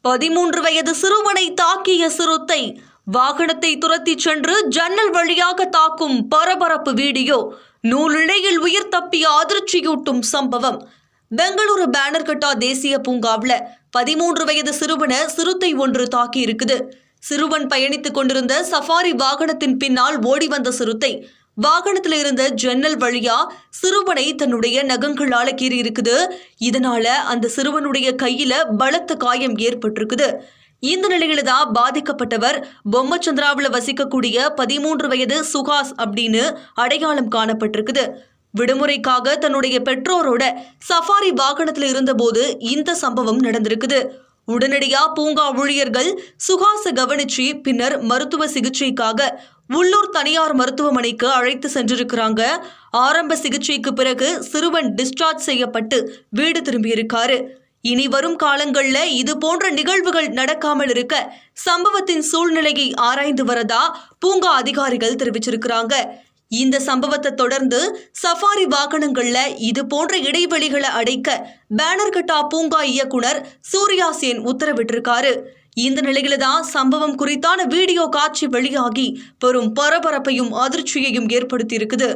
13 வயது சிறுவனை தாக்கிய சிறுத்தை வாகனத்தை துரத்திச் சென்று ஜன்னல் வழியாக தாக்கும் பரபரப்பு வீடியோ. நூலிழையில் உயிர் தப்பிய அதிர்ச்சியூட்டும் சம்பவம். பெங்களூரு பேனர்கட்டா தேசிய பூங்காவில் 13 வயது சிறுவனை சிறுத்தை ஒன்று தாக்கி இருக்குது. சிறுவன் பயணித்துக் கொண்டிருந்த சஃபாரி வாகனத்தின் பின்னால் ஓடி வந்த சிறுத்தை வாகனத்தில் இருந்த ஜன்னல் வழியா சிறுவனை தன்னுடைய நகங்களால கீறி இருக்குது. இதனால அந்த சிறுவனுடைய கையில பலத்த காயம் ஏற்பட்டிருக்குது. இந்த நிலையில தான் பாதிக்கப்பட்டவர் பொம்மச்சந்திராவில் வசிக்கக்கூடிய 13 வயது சுஹாஸ் அப்படின்னு அடையாளம் காணப்பட்டிருக்குது. விடுமுறைக்காக தன்னுடைய பெற்றோரோட சஃபாரி வாகனத்தில் இருந்தபோது இந்த சம்பவம் நடந்திருக்குது. உடனடியா பூங்கா ஊழியர்கள் சுஹாஸை கவனிச்சு பின்னர் மருத்துவ சிகிச்சைக்காக உள்ளூர் தனியார் மருத்துவமனைக்கு அழைத்து சென்றிருக்கிறாங்க. ஆரம்ப சிகிச்சைக்கு பிறகு சிறுவன் டிஸ்சார்ஜ் செய்யப்பட்டு வீடு திரும்பியிருக்காரு. இனி வரும் காலங்கள்ல இது போன்ற நிகழ்வுகள் நடக்காமல் இருக்க சம்பவத்தின் சூழ்நிலையை ஆராய்ந்து வரதா பூங்கா அதிகாரிகள் தெரிவிச்சிருக்கிறாங்க. இந்த சம்பவத்தை தொடர்ந்து சஃபாரி வாகனங்கள்ல இது போன்ற இடைவெளிகளை அடைக்க பேனர்கட்டா பூங்கா இயக்குனர் சூர்யா சேன் உத்தரவிட்டிருக்காரு. இந்த நிலையில தான் சம்பவம் குறித்தான வீடியோ காட்சி வெளியாகி பெரும் பரபரப்பையும் அதிர்ச்சியையும் ஏற்படுத்தி இருக்குது.